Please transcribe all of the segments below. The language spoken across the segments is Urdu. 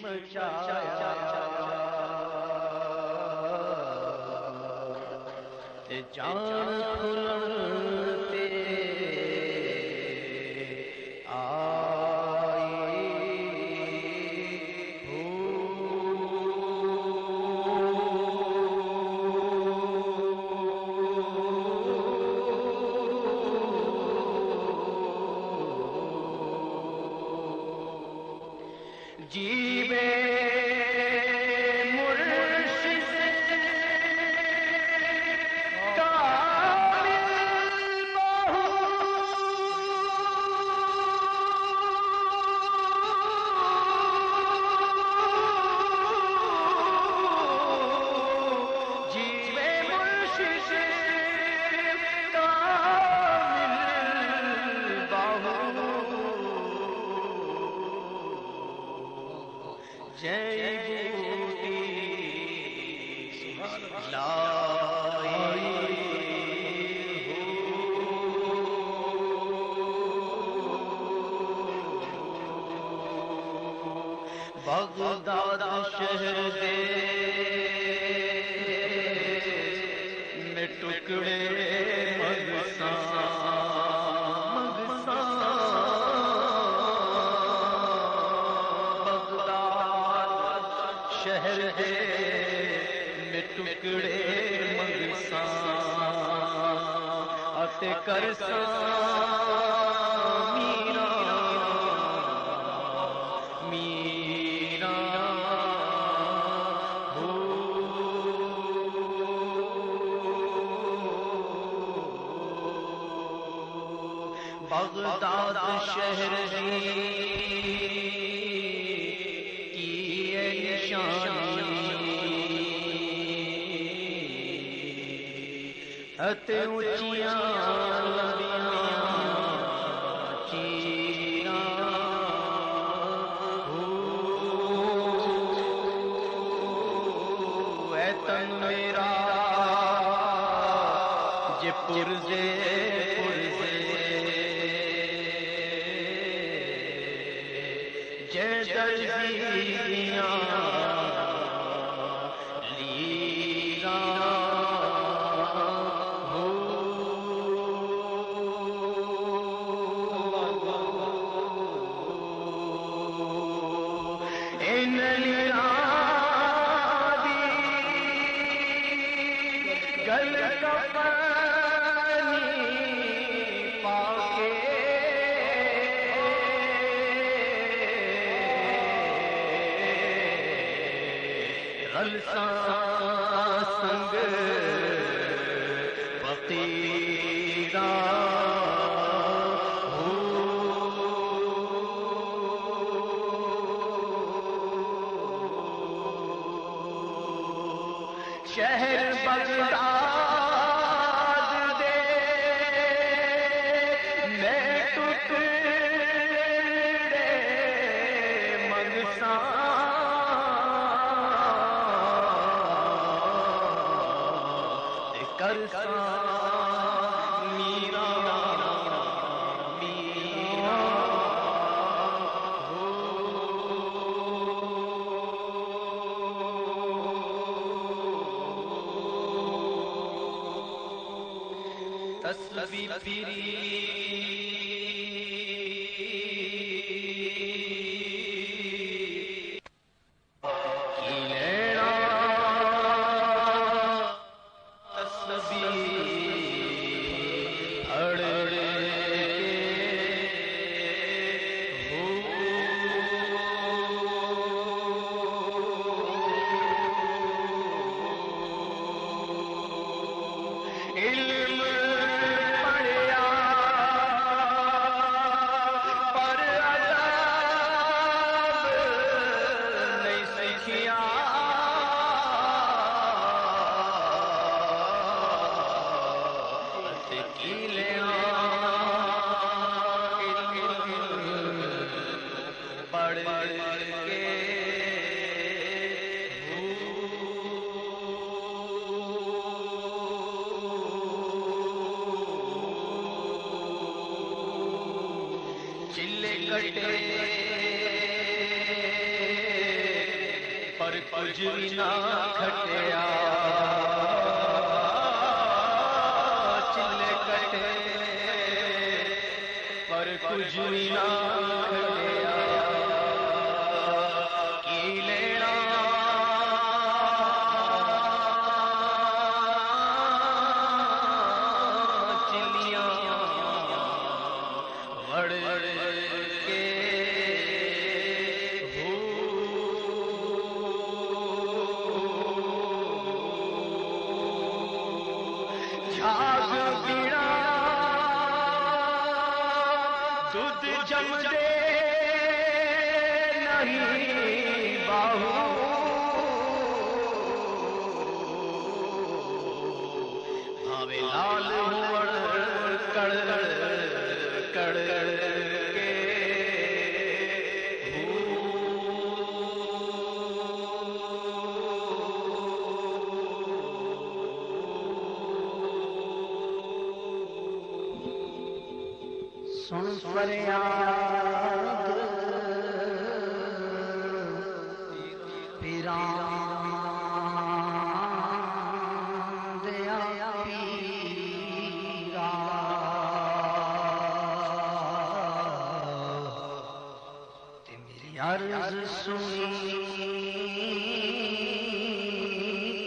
مچایا جان کھلتے جیوے مرشد کامل بہو جیوے مرشد کامل بہو جے بوٹی لائی بغداد شہر دے میں ٹکڑے شہر ہے میں ٹکڑے مگساں اتے کرساں میرا میرا ہو بغداد شہر ہے اتے اونچیاں لمبیاں چیراں اے تن میرا جے پرزے جے درزیاں گل کا پانی پاکے رلساں سنگ فقیراں شہر بغداد دے میں ٹکڑے مگساں کرساں میرا تسبیح پیری کی لینا تسبیح اڑ علم چلے کٹے پر کچھ بھی نہ کھٹیا چلے کٹے پر کچھ بھی نہ کھٹیا کی لینا چلیاں بڑ کے جھاگ پیڑا دودھ جم دے نہیں باہو بھاوے لال ہوڑ کڑ کڑ کے سن فریاد پیران دیا پیرا تے میری عرض سنی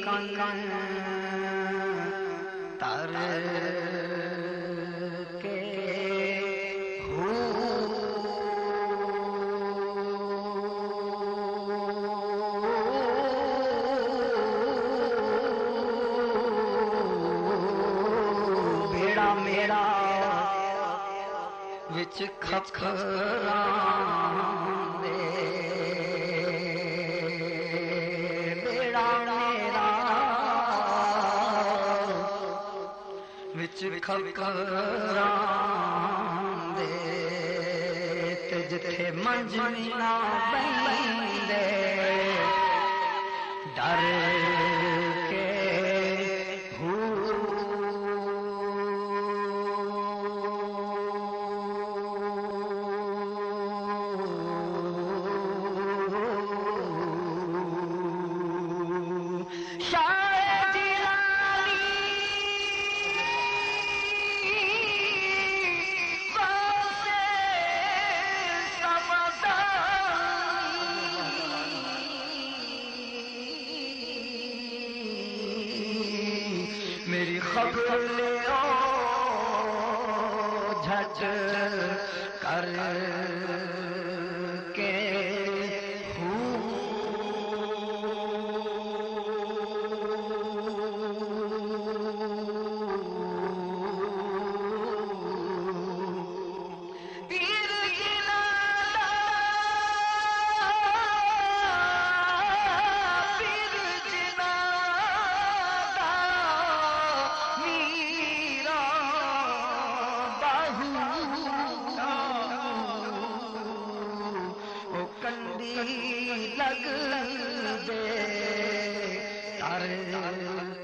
کن تر وچ کھکھراں دے بیڑا میرا وچ کھکھراں دے تے جتھے منجنی نہ بہندے ڈر کے میری خبر لے جھٹ کر کے لگ دے تر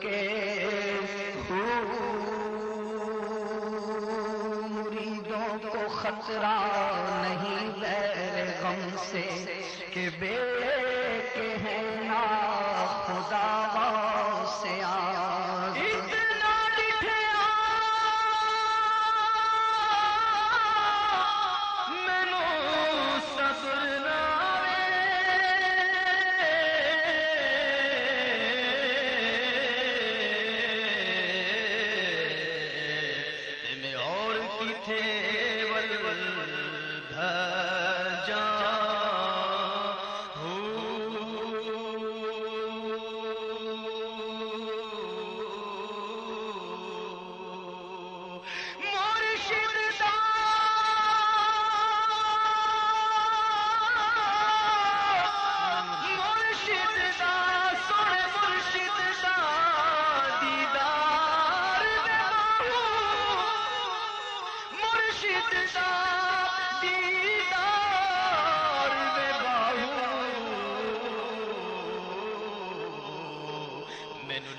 کے مریدوں کو خطرہ نہیں غیر غم سے کہ بیڑے کے ہیں نا خدا سے آگ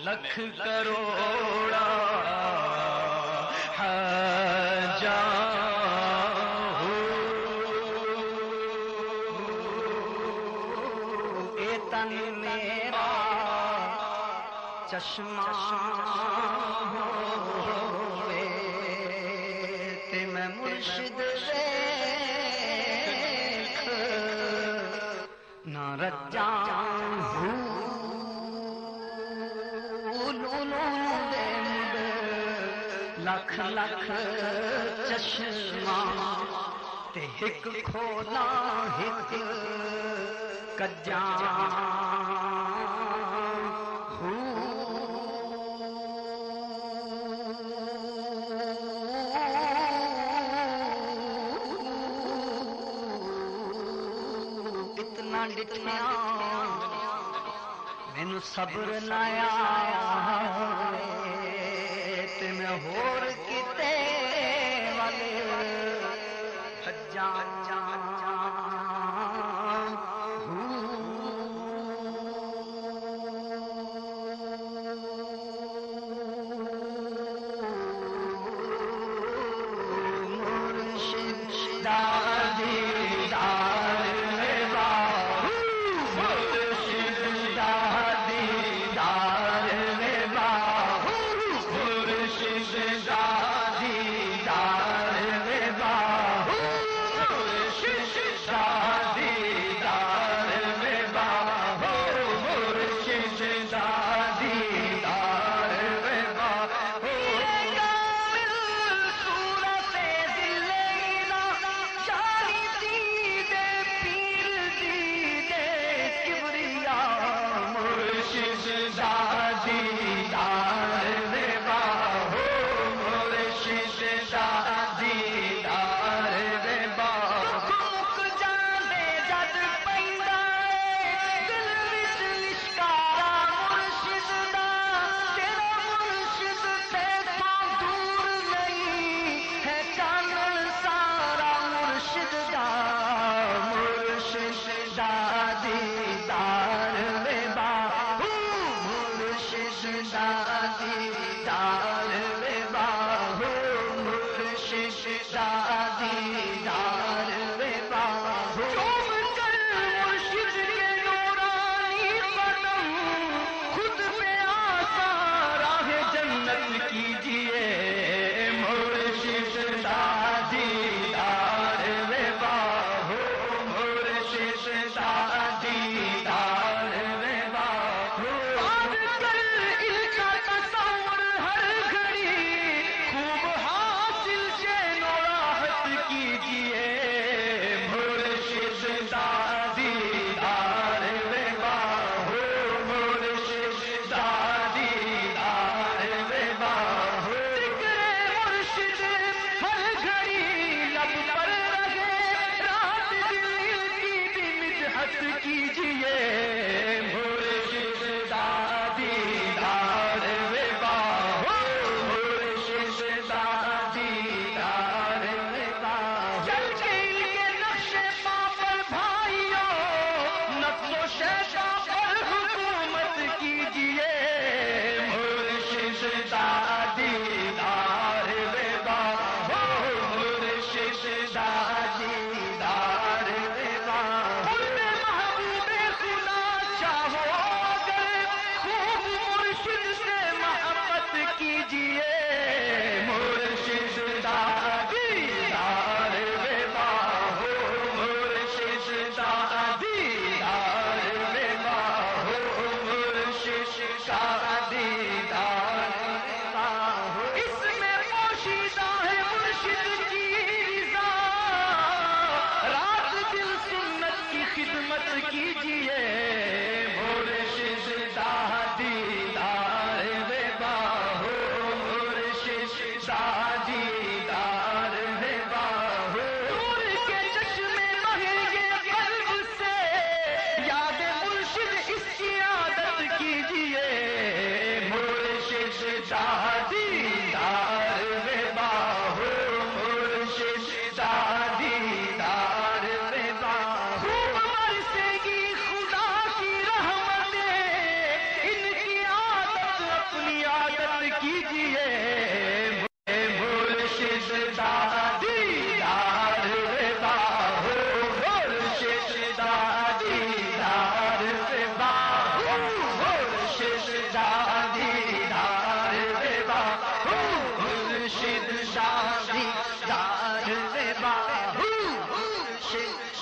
لکھ کروڑا حاجاں تن میرا چشمہ ہوئے تے میں مرشد دیکھ نہ رجاں ہوں لکھ لکھ چشمہ تے ہک کھولا ہک کجاں اتنا ڈٹھیا مینوں صبر نہ آیا تے میں ہور کتے والے حجاں مرشد دادی شش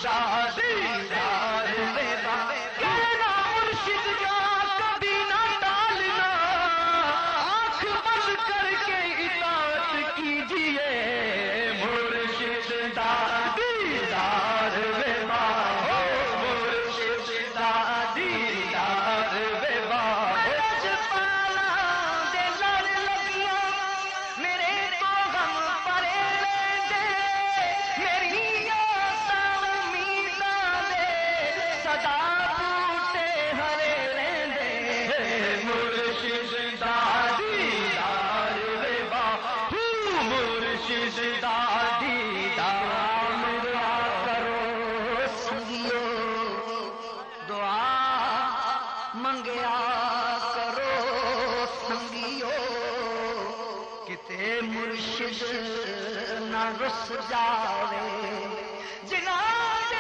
دار ویبا کہنا مرشد کا کبھی نہ ٹالنا آنکھ بند کر کے اطاعت کیجیے مرشد دار ویبا ہو مرشد دار ویبا مرشد نہ رس جاوے جناب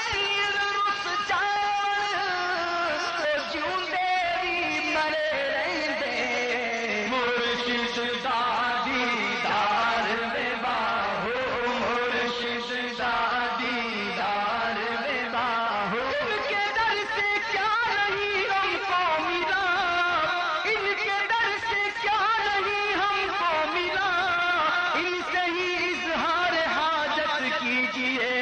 پیر رس جاوے جیوندے بھی مرے رہندے مرشد دار ویبا ہو مرشد دار ویبا ہو ان کے در سے کیا نہیں ہم کو ملا ان کے در سے کیا نہیں ہم کو ملا ان سے ہی اظہار حاجت کیجیے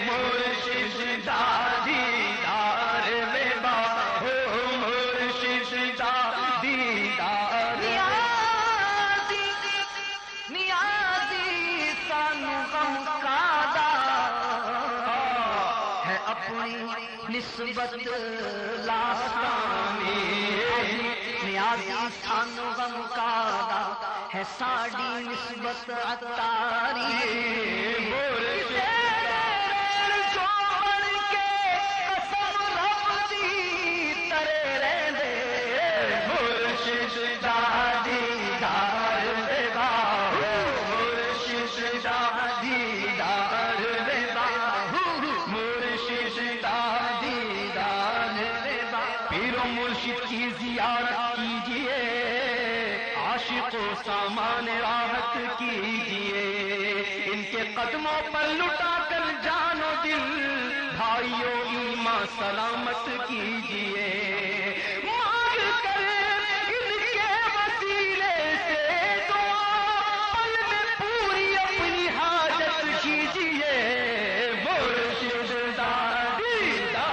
مرشد دار ویبا ہو مرشد دار نیازی سانو غم کادا ہے اپنی نسبت لاسانی نیازی سانو غم کادا ہے ساڑی نسبت اتاری جو بن کے قسم رب دی ترے رہندے مرشد دار ویبا ہو مرشد دار ویبا ہو مرشد دار ویبا پیر و مرشد کی زیارت کیجیے عاشق و سامان راحت کیجیے ان کے قدموں پر لٹا کر جان و دل بھائیوں ایمان سلامت کیجیے مانگ کر ان کے وسیلے سے دعا پل میں پوری اپنی حاجت کیجیے مرشد دار ویبا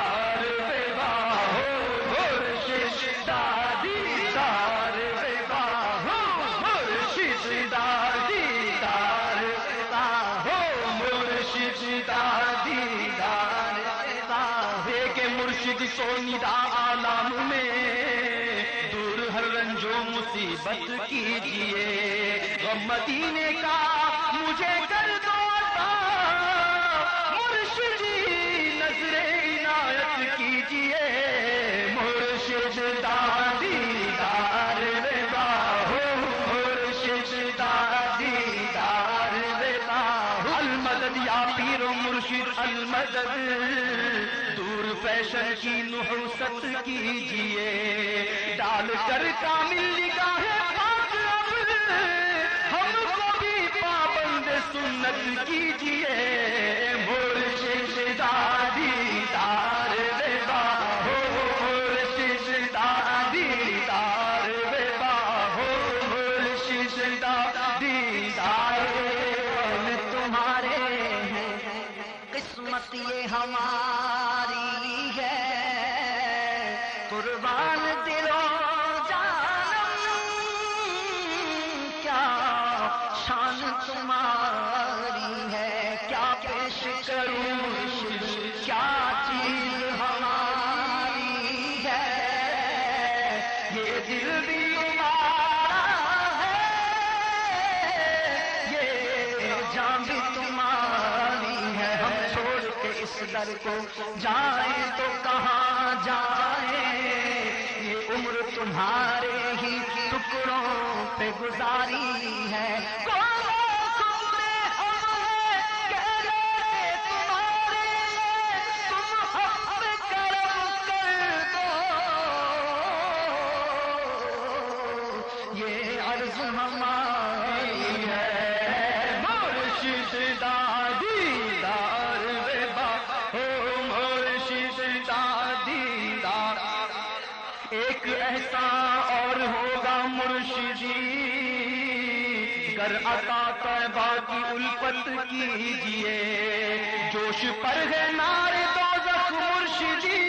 ہو مرشد دار ویبا ہو مرشد دار ویبا ہو مرشد دار ویبا کہ مرشد سونیدا عالم میں دور ہر رنج و مصیبت کیجیے غم مدینے کا مجھے کر دو عطا مرشد نظر عنایت کیجیے مرشد دار ویبا ہو مرشد دار ویبا ہو المدد یا پیر و مرشد المدد دور فیشن کی نحوست کیجیے ڈال کر کامل نگاہ پاک اب ہم کو بھی پابند سنت کیجیے مرشد دار ویبا ہو مرشد دار ویبا ہو مرشد دار تمہارے ہیں قسمت یہ ہماری ہے قربان دل و جانم کیا شان تمہاری ہے کیا پیش کروں کیا چیز ہماری ہے یہ دل بھی تمہارا ہے یہ جان بھی تمہاری ہے ہم چھوڑ کے اس در کو جائیں تو کہاں جائیں یہ عمر تمہارے ہی ٹکڑوں پہ گزاری ہے ہماری ہے مرشد دار ویبا ایک احسان اور ہوگا مرشدی، گر عطا طیبہ کی الفت کیجئے، جوش پر ہے نار دوزخ مرشدی،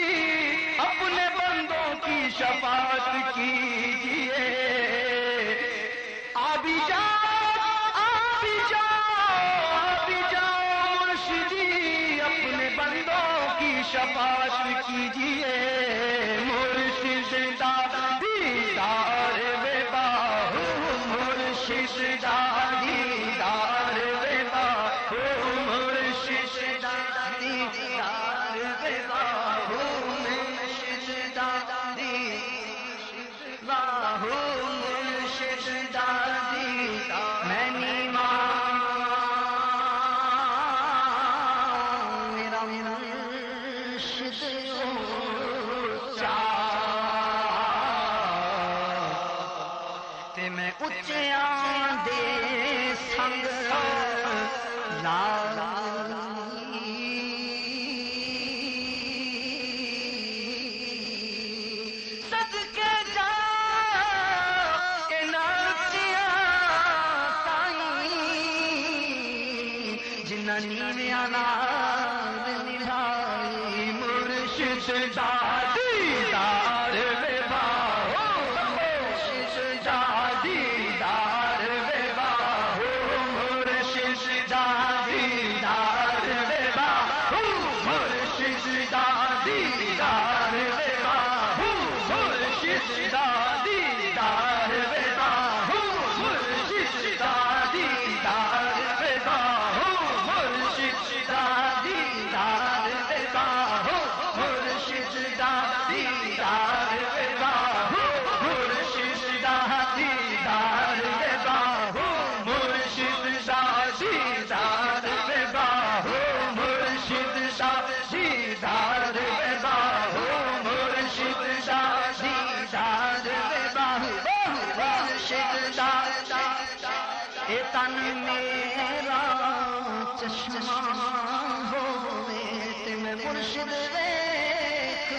اپنے بندوں کی شفاعت کیجئے۔ آبی جاؤ آبی جاؤ آبی جاؤ مرشدی، اپنے بندوں کی شفاعت کیجئے۔ مرشد دا دیدار بے باہو، مرشد دا دیدار بے باہو، مرشد دا دیدار بے باہو، مرشد دا دیدار باہو، مرشد دا دیدار۔ میں نیمان میرا مرشد تے میں اچیاں دے سنگ صدقے جا کے نچیاں تائیں، جنہ نیویاں نال نبھائی، مرشد دا دیدار بے باہو، مرشد دا دیدار بے باہو، مرشد دا دیدار بے باہو، مرشد دا دیدار بے باہو، مرشد دا دیدار بے باہو، مرشد دا دیدار بے باہو، مرشد دا دیدار بے باہو، مرشد دا دیدار بے باہو، مرشد دا دیدار بے باہو، مرشد دا دیدار بے باہو، مرشد دا دیدار بے باہو، مرشد دا دیدار بے باہو، مرشد دا۔ اے تن میرا چشمہ ہووے تے میں مرشد ویکھ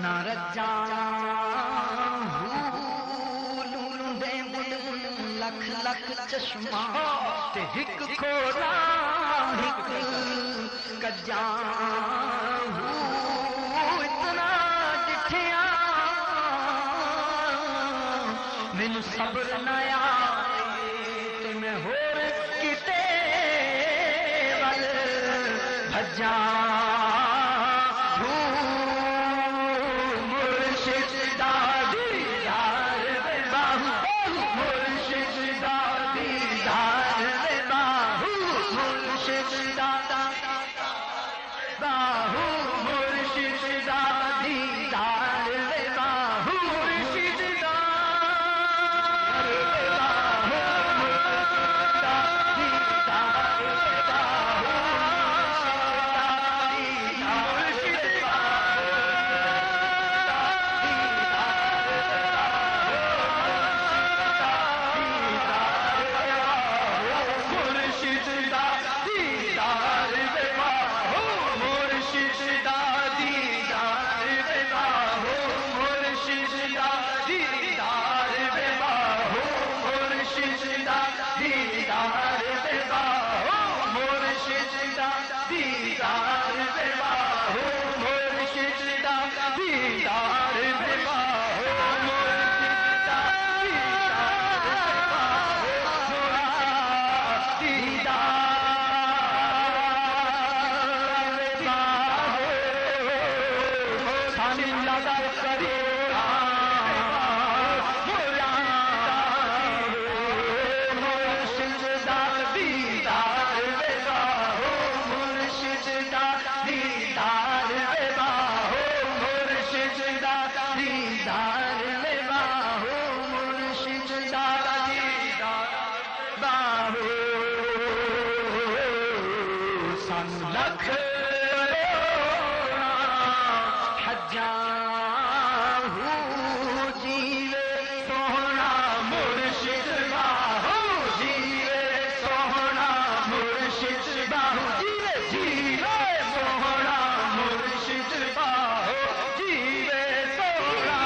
نہ رجا، لوندے بل لکھ لکھ چشمہ تے ہک کھولا ہک کجا، اتنا ڈٹھیاں مینوں صبر نہ آئے تے میں ہور کتے ول بھجاں، مرشد دا دیدار بے باہو، مرشد دا دیدار بے باہو، مرشد دا باہو، مرشد دا دیدار بے باہو، مرشد دا بے باہو، مرشد دا دیدار بے باہو، مرشد دا دیدار بے باہو، مرشد دا دیدار بے باہو، مرشد دا دیدار بے باہو، مرشد دا دیدار بے باہو، مرشد دا دیدار بے باہو، مرشد دا دیدار بے باہو، مرشد دا دیدار بے باہو، دیدار بے باہو، سانی لگا کرے مرشد دا دیدار بے باہو، مرشد دا دیدار بے باہو، مرشد دا دیدار بے باہو، مرشد دا دیدار باہو، سن لکھ حجاں جیوے سونا مرشد باہو، جیوے سونا مرشد باہو، جیوے جیوے سونا مرشد باہو، جیوے سونا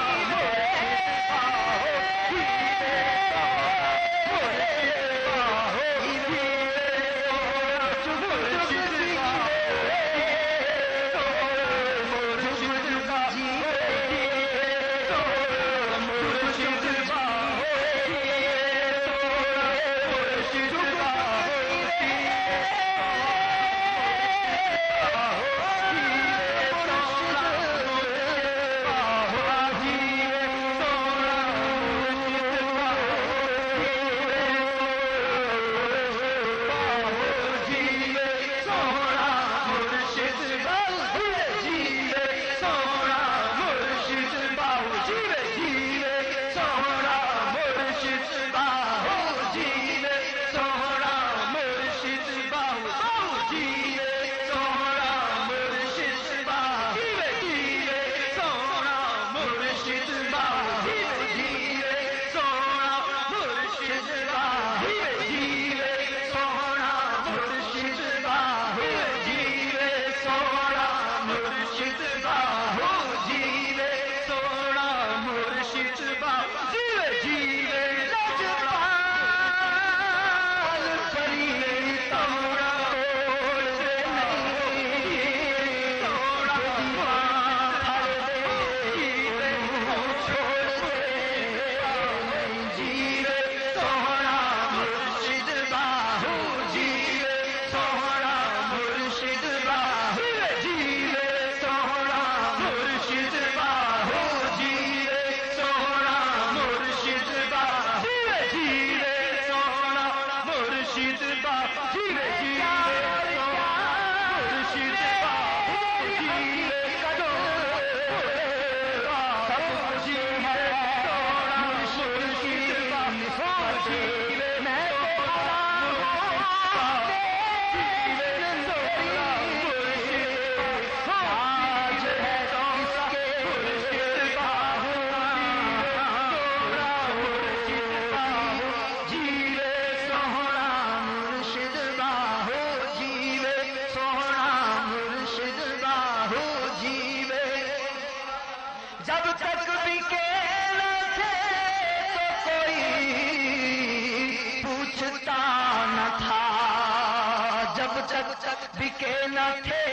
تک بکے نہ تھے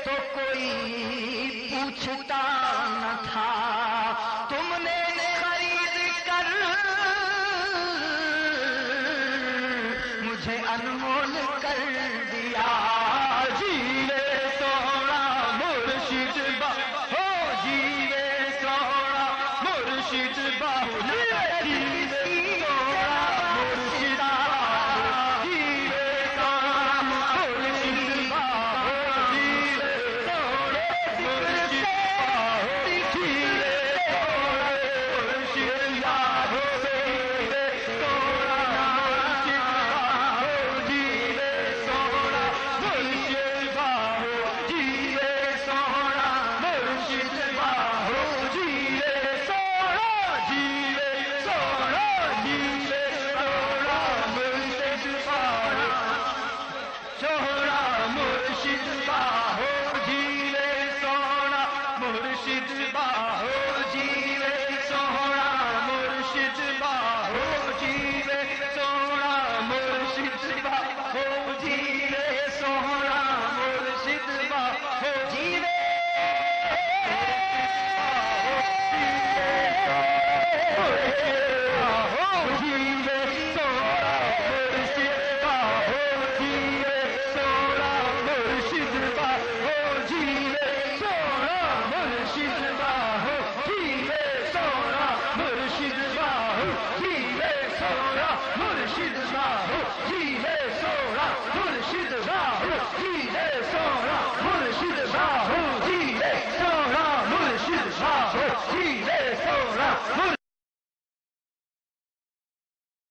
تو کوئی پوچھتا نہ تھا، تم نے خرید کر مجھے انمول کر دیا۔ جیوے سونا مرشد ہو، جیوے سونا مرشد باہو، جیوے سونا مرشد باہو، جیوے سونا مرشد باہو، جیوے سونا مرشد باہو، جیوے سونا مرشد باہو، جیوے سونا مرشد باہو، جیوے سونا مرشد باہو، جیوے سونا مرشد باہو، جیوے سونا، جیوے سونا، جیوے سونا مرشد باہو، سونا مرشد باہو، جیوے سونا مرشد